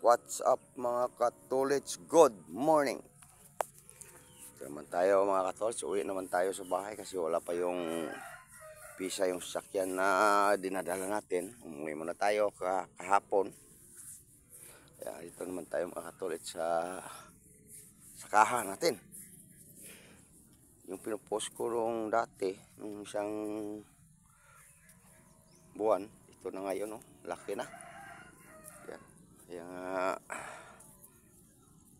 What's up mga katolits? Good morning! Ito naman tayo mga katolits. Uwi naman tayo sa bahay kasi wala pa yung pisa yung sasakyan na dinadala natin. Umuwi muna tayo kahapon. Kaya ito naman tayo mga katolits sa kaha natin. Yung pinupost ko nung dati, nung isang buwan, ito na ngayon, no? Laki na. Yan. Kaya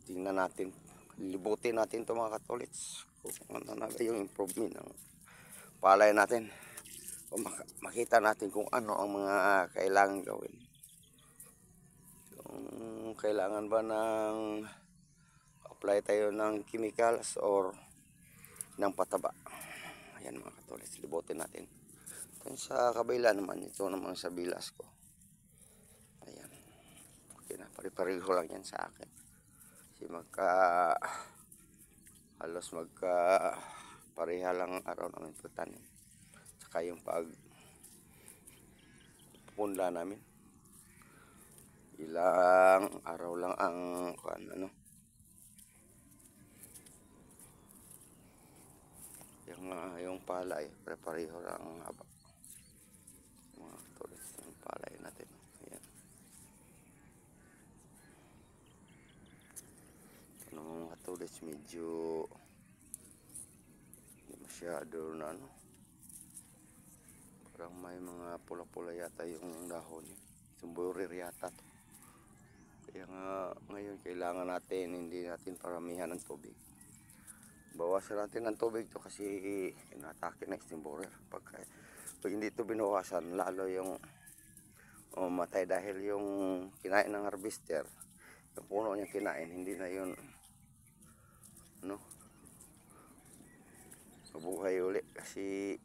tingnan natin, libutin natin ito mga katolits kung ano na yung improvement ng palay natin, o makita natin kung ano ang mga kailangan gawin, kung kailangan ba ng apply tayo ng chemicals or ng pataba. Ayan mga katolits, libutin natin. Kung sa kabila naman, ito naman sa bilas ko, ayan, okay na, pare-pareho lang yan sa akin. Halos magka pareha lang araw namin pagtanim, saka yung pagpunla namin ilang araw lang ang yung palay, pareho lang ang haba mga tulis yung palay natin. Ayan, mga tulis medyo hindi masyado na parang may mga pula-pula yata yung dahon, yung burir yata to. Kaya nga ngayon kailangan natin, hindi natin paramihan ng tubig, bawasan natin ng tubig to kasi inatake na yung burir. Pag hindi to binawasan, lalo yung matay dahil yung kinain ng harvester, yung puno niya kinain, hindi na yun mabuhay uli kasi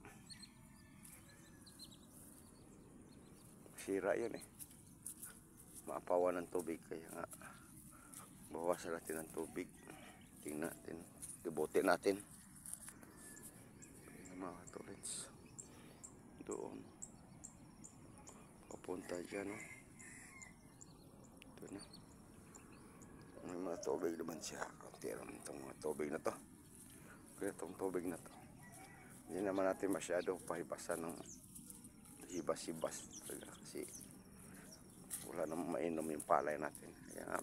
sira yun maapawan ng tubig. Kaya nga bawasan natin ng tubig, tingnan natin, libutin natin mga katolits. Doon papunta dyan, ito na, may mga tubig naman siya. Kunti lang itong mga tubig na to. Kaya itong tubig na to, hindi naman natin masyado pahibasan ng hibas-hibas kasi wala namang mainom yung palay natin. Kaya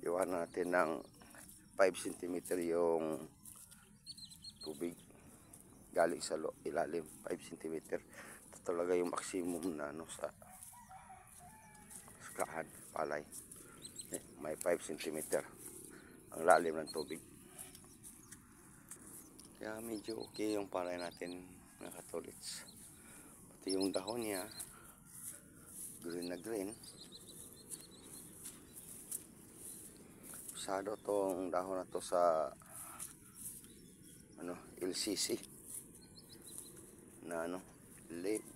iwan natin ng 5 cm yung tubig galing sa ilalim. 5 cm ito talaga yung maximum na sa kahan palay. May 5 cm ang lalim ng tubig. Kaya medyo okay yung palay natin mga katolits. Pati yung dahon niya green na green. Usado tong dahon na to sa LCC na leaf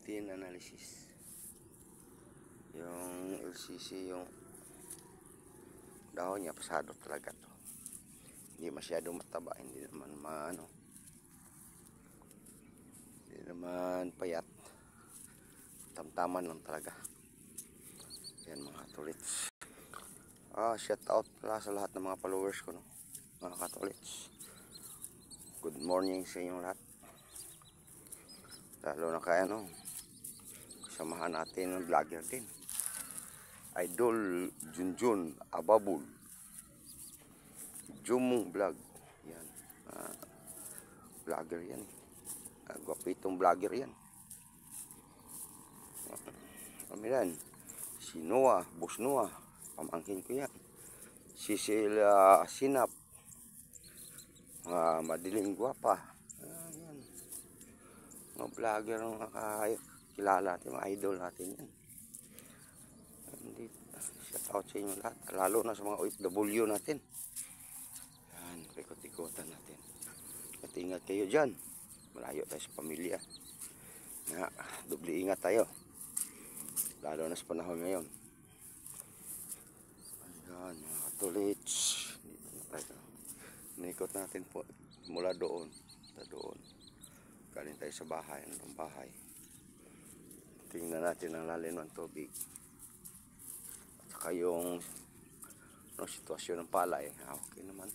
tin analysis. Yung LCC, yung dahon niya pasado talaga to, hindi masyado mataba, hindi naman payat, tamtaman lang talaga. Yan mga katolits. Shout out pala sa lahat ng mga followers ko, mga katolits. Good morning sa inyong lahat, lalo na kaya samahan natin ng vlogger din, Idol Junjun Ababul Jumong Vlog. Yan, vlogger yan, gwapitong vlogger yan. Amiran si Noah, Boss Noah, pamangkin ko yan. Si Sila Sinap, madiling gwapa. Yan, mga vlogger ng kilala natin, mga idol natin yan. Shout out sa inyo lahat, lalo na sa mga OFW natin. Yan, ikot-ikotan natin. At ingat kayo dyan, malayo tayo sa pamilya. Doble ingat tayo, lalo na sa panahon ngayon. Ayan mga katolits, dito na tayo. Naikot natin po mula doon, galing tayo sa bahay, Tingnan natin ang lalim ng tubig. At saka yung sitwasyon ng palay. Okay naman.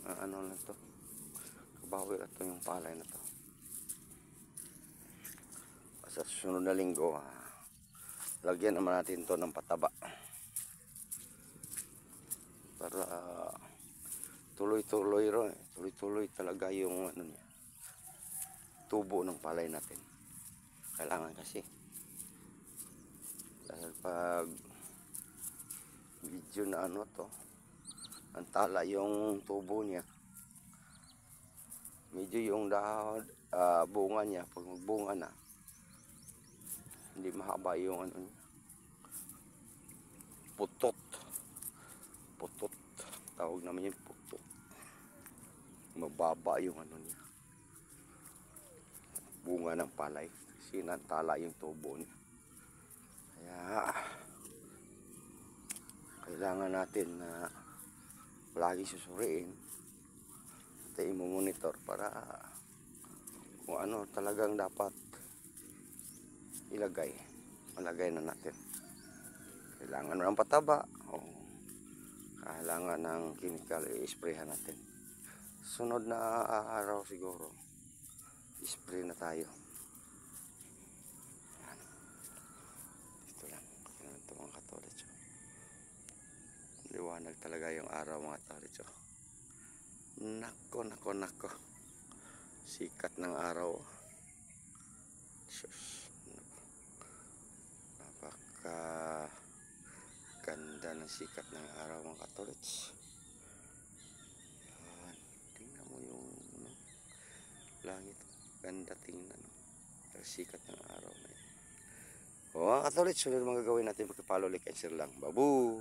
Ano na to? Kabawi na to yung palay na to. Sa susunod na linggo, lagyan naman natin to ng pataba. Para tuloy-tuloy talaga yung ano niya, tubo ng palay natin. Kailangan kasi. Dahil pag medyo na ano to, ang tala yung tubo niya. Medyo yung bunga niya, pag magbunga na, hindi mahaba yung ano niya. Putot. Tawag naman yung putot. Mababa yung ano niya. Bunga ng palay. Kasi nantala yung tubo niya. Kaya kailangan natin na lagi susuriin at i-monitor para kung ano talagang dapat malagay na natin. Kailangan ng pataba o kailangan ng chemical i-sprayhan natin. Sunod na araw siguro i-spray na tayo. Yan. Ito lang ito mga katolitso. Liwanag talaga yung araw mga katolitso. Nako. Sikat ng araw. Napaka ganda ng sikat ng araw mga katolits. Yan. Tingnan mo yung langit. Ganda tingnan. Ang sikat ng araw na yun. O mga katolits, sunod mga gagawin natin, pagka-follow, like and share lang. Babu!